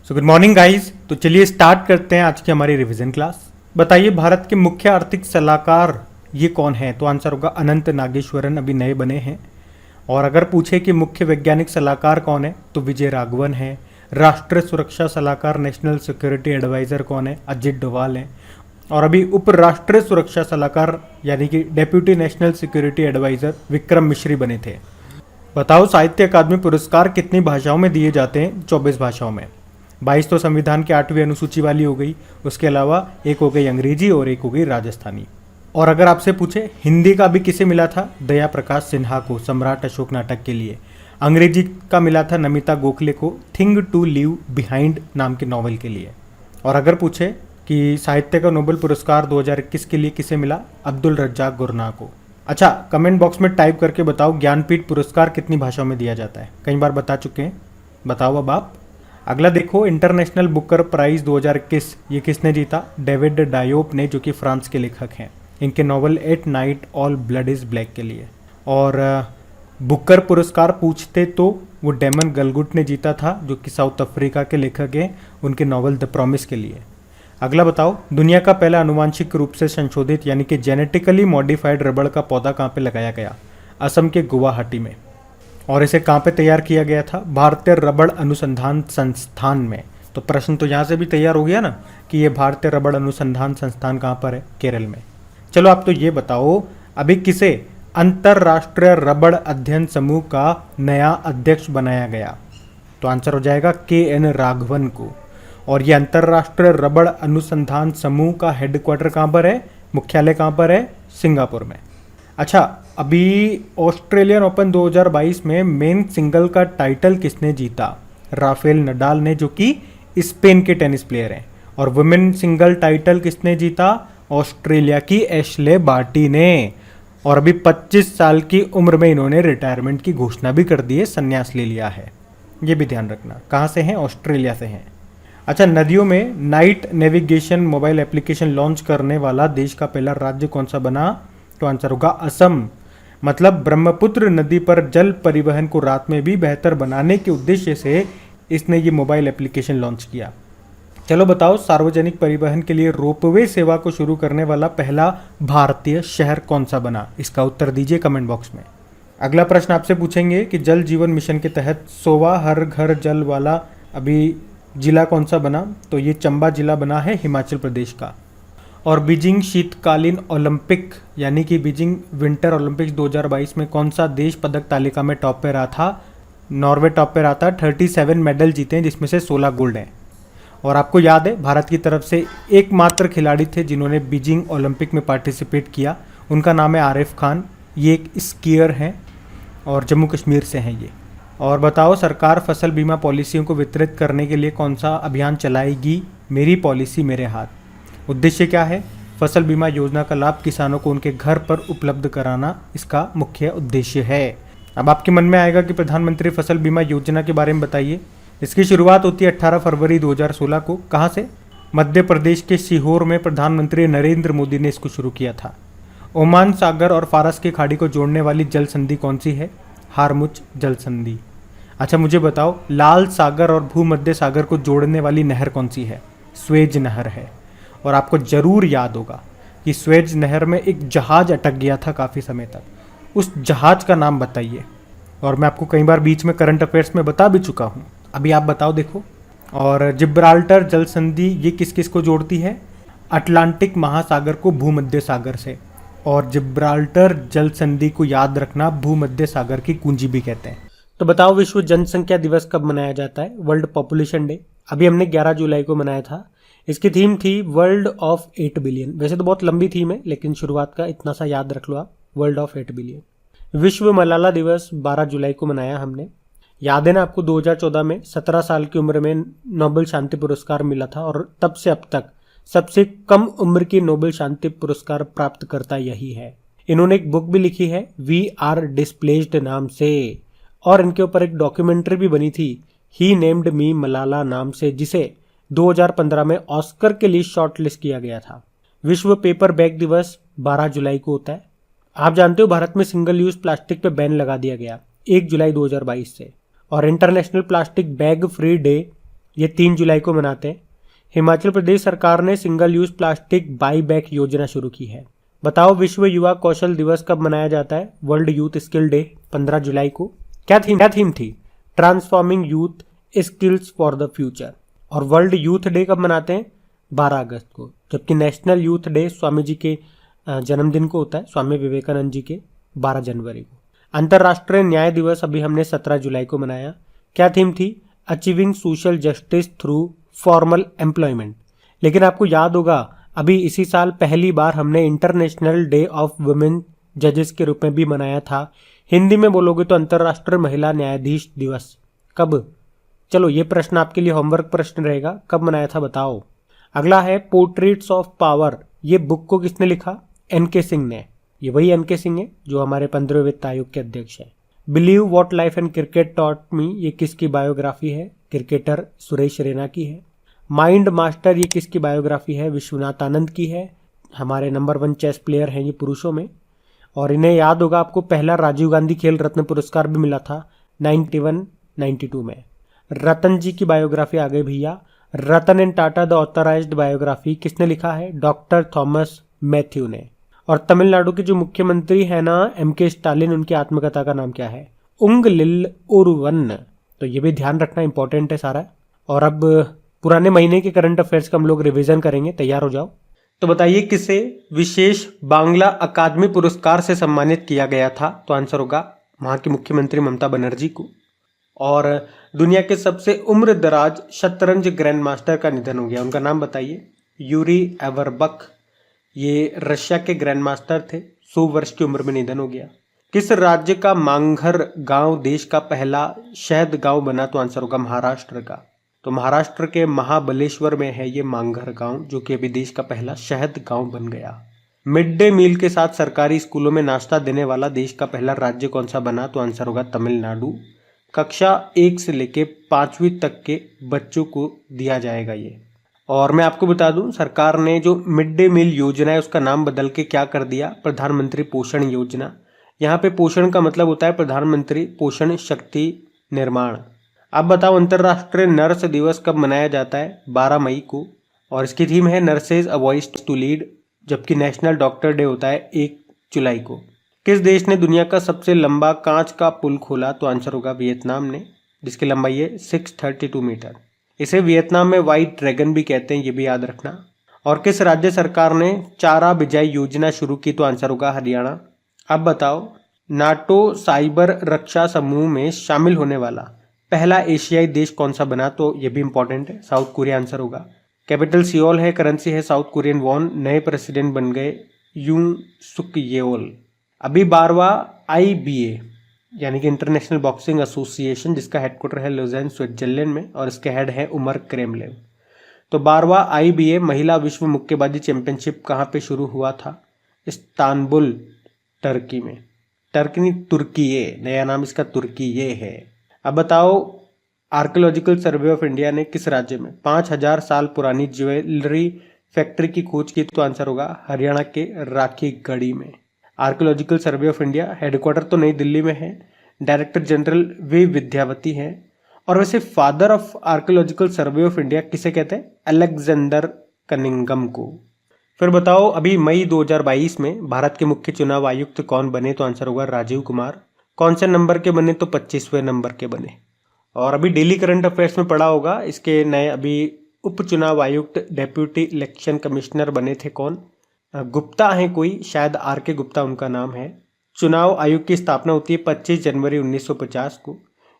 So good morning guys. तो चलिए start करते हैं आज की हमारी रिवीजन क्लास। बताइए भारत के मुख्य आर्थिक सलाहकार ये कौन है? तो आंसर होगा अनंत नागेश्वरन, अभी नए बने हैं। और अगर पूछे कि मुख्य वैज्ञानिक सलाहकार कौन है तो विजय राघवन है। राष्ट्रीय सुरक्षा सलाहकार नेशनल सिक्योरिटी एडवाइजर कौन है? अजित डोभाल है। और अभी उप राष्ट्रीय सुरक्षा सलाहकार यानी कि deputy national security adviser Vikram Misri बने थे। बताओ साहित्य अकादमी पुरस्कार कितनी भाषाओं में दिए जाते हैं? 24 भाषाओं में। 22 तो संविधान की 8वीं अनुसूची वाली हो गई, उसके अलावा एक हो गई अंग्रेजी और एक हो गई राजस्थानी। और अगर आपसे पूछे हिंदी का भी किसे मिला था? दया प्रकाश सिन्हा को, सम्राट अशोक नाटक के लिए। अंग्रेजी का मिला था नमिता गोखले को, थिंग टू लीव बिहाइंड नाम के नॉवल के लिए। और अगर पूछे कि साहित्य का नोबेल पुरस्कार 2021 के लिए किसे मिला? अब्दुल रज्जाक गुरनाह को। अच्छा, कमेंट बॉक्स में टाइप करके बताओ ज्ञानपीठ पुरस्कार कितनी भाषाओं में दिया जाता है? कई बार बता चुके हैं, बताओ अब आप। अगला देखो, इंटरनेशनल बुकर प्राइज 2021 ये किसने जीता? डेविड डायोप ने, जो कि फ्रांस के लेखक हैं, इनके novel at night all blood is black के लिए। और बुकर पुरस्कार पूछते तो वो डेमन गलगुट ने जीता था, जो कि साउथ अफ्रीका के लेखक हैं, उनके नॉवल द प्रॉमिस के लिए। अगला बताओ, दुनिया का पहला आनुवांशिक रूप से संशोधित यानी कि जेनेटिकली मॉडिफाइड रबड़ का पौधा कहाँ पे लगाया गया? असम के गुवाहाटी में। और इसे कहाँ पे तैयार किया गया था? भारतीय रबड़ अनुसंधान संस्थान में। तो प्रश्न तो यहाँ से भी तैयार हो गया ना कि ये भारतीय रबड़ अनुसंधान संस्थान कहाँ पर है? केरल में। चलो आप तो ये बताओ, अभी किसे अंतरराष्ट्रीय रबड़ अध्ययन समूह का नया अध्यक्ष बनाया गया? तो आंसर हो जाएगा KN राघवन को। और ये अंतरराष्ट्रीय रबड़ अनुसंधान समूह का हेडक्वार्टर कहाँ पर है? मुख्यालय कहाँ पर है? सिंगापुर में। अच्छा, अभी ऑस्ट्रेलियन ओपन 2022 में मेन सिंगल का टाइटल किसने जीता? राफेल नडाल ने, जो कि स्पेन के टेनिस प्लेयर हैं। और वुमेन सिंगल टाइटल किसने जीता? ऑस्ट्रेलिया की एशले बार्टी ने। और अभी 25 साल की उम्र में इन्होंने रिटायरमेंट की घोषणा भी कर दी है, संन्यास ले लिया है। ये भी ध्यान रखना। कहाँ से हैं? ऑस्ट्रेलिया से हैं। अच्छा, नदियों में night navigation mobile application launch करने वाला देश का पहला राज्य कौन सा बना? तो आंसर होगा असम। मतलब ब्रह्मपुत्र नदी पर जल परिवहन को रात में भी बेहतर बनाने के उद्देश्य से इसने ये मोबाइल एप्लीकेशन लॉन्च किया। चलो बताओ, सार्वजनिक परिवहन के लिए रोपवे सेवा को शुरू करने वाला पहला भारतीय शहर कौन सा बना? इसका उत्तर दीजिए कमेंट बॉक्स में। अगला प्रश्न आपसे पूछेंगे कि जल जीवन मिशन के तहत 100वां हर घर जल वाला अभी जिला कौन सा बना? तो ये चंबा जिला बना है, हिमाचल प्रदेश का। और बीजिंग शीतकालीन ओलंपिक यानी कि बीजिंग विंटर ओलंपिक्स 2022 में कौन सा देश पदक तालिका में टॉप पे रहा था? नॉर्वे टॉप पे रहा था। 37 मेडल जीते हैं, जिसमें से 16 गोल्ड हैं। और आपको याद है, भारत की तरफ से एकमात्र खिलाड़ी थे जिन्होंने बीजिंग ओलंपिक में पार्टिसिपेट किया, उनका नाम है आरिफ खान। ये एक स्कीयर हैं और जम्मू कश्मीर से हैं ये। और बताओ, सरकार फसल बीमा पॉलिसियों को वितरित करने के लिए कौन सा अभियान चलाएगी? मेरी पॉलिसी मेरे हाथ। उद्देश्य क्या है? फसल बीमा योजना का लाभ किसानों को उनके घर पर उपलब्ध कराना इसका मुख्य उद्देश्य है। अब आपके मन में आएगा कि प्रधानमंत्री फसल बीमा योजना के बारे में बताइए। इसकी शुरुआत होती है 18 फरवरी 2016 को। कहाँ से? मध्य प्रदेश के सीहोर में प्रधानमंत्री नरेंद्र मोदी ने इसको शुरू किया था। ओमान सागर और फारस की खाड़ी को जोड़ने वाली जल संधि कौन सी है? हारमुज जल संधि। अच्छा, मुझे बताओ, लाल सागर और भूमध्य सागर को जोड़ने वाली नहर कौन सी है? स्वेज नहर है। और आपको जरूर याद होगा कि स्वेज नहर में एक जहाज अटक गया था काफ़ी समय तक। उस जहाज का नाम बताइए। और मैं आपको कई बार बीच में करंट अफेयर्स में बता भी चुका हूँ, अभी आप बताओ देखो। और जिब्राल्टर जल संधि ये किस किस को जोड़ती है? अटलांटिक महासागर को भूमध्य सागर से। और जिब्राल्टर जल संधि को याद रखना, भूमध्य सागर की कुंजी भी कहते हैं। तो बताओ, विश्व जनसंख्या दिवस कब मनाया जाता है? World population day. अभी हमने 11 जुलाई को मनाया था। इसकी थीम थी वर्ल्ड ऑफ 8 बिलियन। वैसे तो बहुत लंबी थीम है, लेकिन शुरुआत का इतना सा याद रख लो आप, वर्ल्ड ऑफ 8 बिलियन। विश्व मलाला दिवस 12 जुलाई को मनाया हमने। याद है ना आपको, 2014 में 17 साल की उम्र में नोबेल शांति पुरस्कार मिला था। और तब से अब तक सबसे कम उम्र की नोबेल शांति पुरस्कार प्राप्त करता यही है। इन्होंने एक बुक भी लिखी है, वी आर डिस्प्लेस्ड नाम से। और इनके ऊपर एक डॉक्यूमेंट्री भी बनी थी, ही नेम्ड मी मलाला नाम से, जिसे 2015 में ऑस्कर के लिए शॉर्टलिस्ट किया गया था। विश्व पेपर बैग दिवस 12 जुलाई को होता है। आप जानते हो, भारत में सिंगल यूज प्लास्टिक पे बैन लगा दिया गया 1 जुलाई 2022 से। और international plastic bag free day ये 3 जुलाई को मनाते हैं। हिमाचल प्रदेश सरकार ने single use plastic by back योजना शुरू की है। बताओ विश्व युवा कौशल दिवस कब मनाया जाता है? वर्ल्ड यूथ स्किल डे 15 जुलाई को। क्या थीम थी? Transforming youth skills for the future. और वर्ल्ड यूथ डे कब मनाते हैं? 12 अगस्त को। जबकि national youth day Swami ji के जन्मदिन को होता है, स्वामी विवेकानंद जी के 12 जनवरी को। अंतर्राष्ट्रीय न्याय दिवस अभी हमने 17 जुलाई को मनाया। क्या थीम थी? Achieving social justice through formal employment. लेकिन आपको याद होगा अभी इसी साल पहली बार हमने इंटरनेशनल डे ऑफ वुमेन जजेस के रूप में भी मनाया था। हिंदी में बोलोगे तो अंतर्राष्ट्रीय महिला न्यायाधीश दिवस। कब? चलो ये प्रश्न आपके लिए होमवर्क प्रश्न रहेगा, कब मनाया था बताओ। अगला है पोर्ट्रेट्स ऑफ पावर। ये बुक को किसने लिखा? एन.के. सिंह ने। ये वही एन.के. सिंह है जो हमारे 15वें वित्त आयोग के अध्यक्ष है। Believe what life and cricket taught me, ये किसकी बायोग्राफी है? क्रिकेटर सुरेश रैना की है। माइंड मास्टर, ये किसकी बायोग्राफी है? विश्वनाथ आनंद की है। हमारे नंबर 1 चेस प्लेयर हैं ये पुरुषों में। और इन्हें याद होगा आपको पहला राजीव गांधी खेल रत्न पुरस्कार भी मिला था 91-92 में। रतन जी की बायोग्राफी आ गई भैया। Ratan and Tata the authorised biography किसने लिखा है? डॉक्टर थॉमस मैथ्यू ने। और तमिलनाडु के जो मुख्यमंत्री है ना M.के. स्टालिन, उनकी आत्मकथा का नाम क्या है? उंग लिल ओरुवन। तो ये भी ध्यान रखना, इंपॉर्टेंट है सारा। और अब पुराने महीने के करंट अफेयर्स का हम लोग रिवीजन करेंगे, तैयार हो जाओ। तो बताइए किसे विशेष बांग्ला अकादमी पुरस्कार से सम्मानित किया गया था? तो आंसर होगा वहां की मुख्यमंत्री ममता बनर्जी को। और दुनिया के सबसे उम्र दराज शतरंज ग्रैंड मास्टर का निधन हो गया, उनका नाम बताइए। यूरी एवरबक। ये रशिया के ग्रैंड मास्टर थे, 100 वर्ष की उम्र में निधन हो गया। किस राज्य का मांगघर गांव देश का पहला शहद गांव बना? तो आंसर होगा महाराष्ट्र का। तो महाराष्ट्र के महाबलेश्वर में है ये मांगघर गांव, जो कि अभी देश का पहला शहद गांव बन गया। मिड डे मील के साथ सरकारी स्कूलों में नाश्ता देने वाला देश का पहला राज्य कौन सा बना? तो आंसर होगा तमिलनाडु। कक्षा 1 से लेके 5वीं तक के बच्चों को दिया जाएगा ये। और मैं आपको बता दूं, सरकार ने जो मिड डे मील योजना है उसका नाम बदल के क्या कर दिया? प्रधानमंत्री पोषण योजना। यहाँ पे पोषण का मतलब होता है प्रधानमंत्री पोषण शक्ति निर्माण। अब बताओ अंतर्राष्ट्रीय नर्स दिवस कब मनाया जाता है? 12 मई को। और इसकी थीम है nurses a voice to lead. जबकि नेशनल डॉक्टर डे होता है 1 जुलाई को। किस देश ने दुनिया का सबसे लंबा कांच का पुल खोला? तो आंसर होगा वियतनाम ने, जिसकी लंबाई है 632 मीटर। इसे वियतनाम में व्हाइट ड्रैगन भी कहते हैं, ये भी याद रखना। और किस राज्य सरकार ने चारा बिजाई योजना शुरू की? तो आंसर होगा हरियाणा। अब बताओ नाटो साइबर रक्षा समूह में शामिल होने वाला पहला एशियाई देश कौन सा बना? तो ये भी इंपॉर्टेंट है, साउथ कोरिया आंसर होगा। कैपिटल सियोल है, करेंसी है साउथ कोरियन वॉन। नए प्रेसिडेंट बन गए यूं सुक येओल। अभी 12वां IBA यानी कि इंटरनेशनल बॉक्सिंग एसोसिएशन, जिसका हेडक्वार्टर है लुज़ेन स्विट्जरलैंड में, और इसके हेड है उमर क्रेमलेव। तो 12वां IBA महिला विश्व मुक्केबाजी चैंपियनशिप कहाँ पे शुरू हुआ था? इस्तांबुल, टर्की में। टर्की नहीं, तुर्की, नया नाम इसका तुर्की है। अब बताओ आर्कियोलॉजिकल सर्वे ऑफ इंडिया ने किस राज्य में 5000 साल पुरानी ज्वेलरी फैक्ट्री की खोज की? तो आंसर होगा हरियाणा के राखीगढ़ी में। Archaeological survey of India headquarter तो नई दिल्ली में है, डायरेक्टर जनरल वे विद्यावती हैं। और वैसे father of archaeological survey of India किसे कहते हैं? अलेक्जेंडर कनिंगम को। फिर बताओ अभी मई 2022 में भारत के मुख्य चुनाव आयुक्त कौन बने? तो आंसर होगा राजीव कुमार। कौन से नंबर के बने? तो 25वें नंबर के बने। और अभी डेली करंट अफेयर्स में पढ़ा होगा, इसके नए अभी उपचुनाव आयुक्त डेप्यूटी इलेक्शन कमिश्नर बने थे कौन? गुप्ता हैं कोई, शायद RK गुप्ता उनका नाम है। चुनाव आयोग की स्थापना होती है 25 जनवरी 1950 को।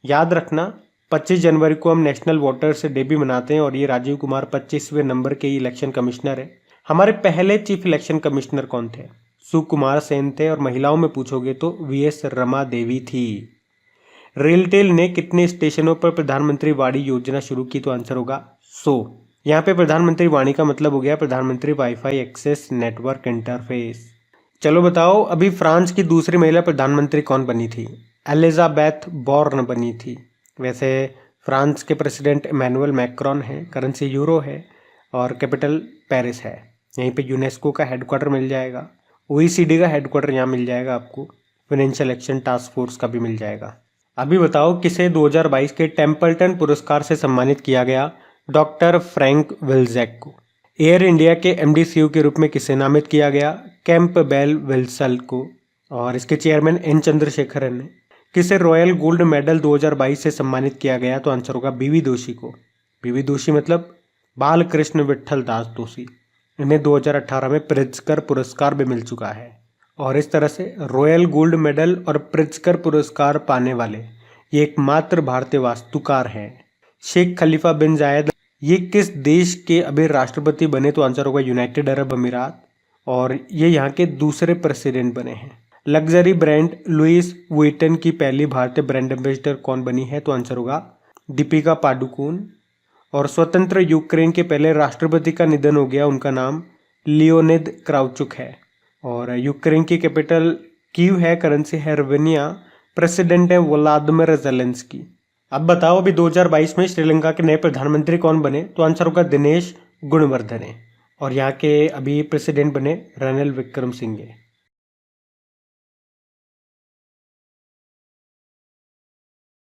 याद रखना 25 जनवरी को हम नेशनल वोटर्स डे भी मनाते हैं, और ये राजीव कुमार 25वें नंबर के इलेक्शन कमिश्नर है। हमारे पहले चीफ इलेक्शन कमिश्नर कौन थे? सुकुमार सेन थे। और महिलाओं में पूछोगे तो VS रमा देवी थी। रेलटेल ने कितने स्टेशनों पर प्रधानमंत्री वाणी योजना शुरू की? तो आंसर होगा 100। यहाँ पे प्रधानमंत्री वाणी का मतलब हो गया प्रधानमंत्री वाईफाई एक्सेस नेटवर्क इंटरफेस। चलो बताओ अभी फ्रांस की दूसरी महिला प्रधानमंत्री कौन बनी थी? एलिजाबेथ बोर्न बनी थी। वैसे फ्रांस के प्रेसिडेंट इमैनुअल मैक्रोन है, करेंसी यूरो है, और कैपिटल पेरिस है। यहीं पे यूनेस्को का हेडक्वार्टर मिल जाएगा, OECD का हेडक्वार्टर यहाँ मिल जाएगा आपको, फाइनेंशियल एक्शन टास्क फोर्स का भी मिल जाएगा। अभी बताओ किसे 2022 के टेम्पल्टन पुरस्कार से सम्मानित किया गया? डॉक्टर फ्रैंक विल्जेक को। एयर इंडिया के एमडी सीईओ के रूप में किसे नामित किया गया? कैंपबेल विल्सल को। और इसके चेयरमैन एन चंद्रशेखरन ने। किसे रॉयल गोल्ड मेडल 2022 से सम्मानित किया गया? तो आंसर होगा बीवी दोषी को। बीवी दोषी मतलब बाल कृष्ण विट्ठल दास दोषी। इन्हें 2018 में प्रित्जकर पुरस्कार भी मिल चुका है। और इस तरह से रॉयल गोल्ड मेडल और प्रित्जकर पुरस्कार पाने वाले ये एकमात्र भारतीय वास्तुकार हैं। शेख खलीफा बिन जायद ये किस देश के अभी राष्ट्रपति बने? तो आंसर होगा यूनाइटेड अरब अमीरात। और ये यहाँ के दूसरे प्रेसिडेंट बने हैं। लग्जरी ब्रांड लुइस वुइटन की पहली भारतीय ब्रांड एम्बेसडर कौन बनी है? तो आंसर होगा दीपिका पादुकोण। और स्वतंत्र यूक्रेन के पहले राष्ट्रपति का निधन हो गया, उनका नाम लियोनिद क्राउचुक है। और यूक्रेन की कैपिटल कीव है, करेंसी है रुवेनिया, प्रेसिडेंट है व्लादिमीर ज़ेलेंस्की। अब बताओ अभी 2022 में श्रीलंका के नए प्रधानमंत्री कौन बने? तो आंसर होगा दिनेश गुणवर्धने। और यहाँ के अभी प्रेसिडेंट बने रणिल विक्रमसिंघे।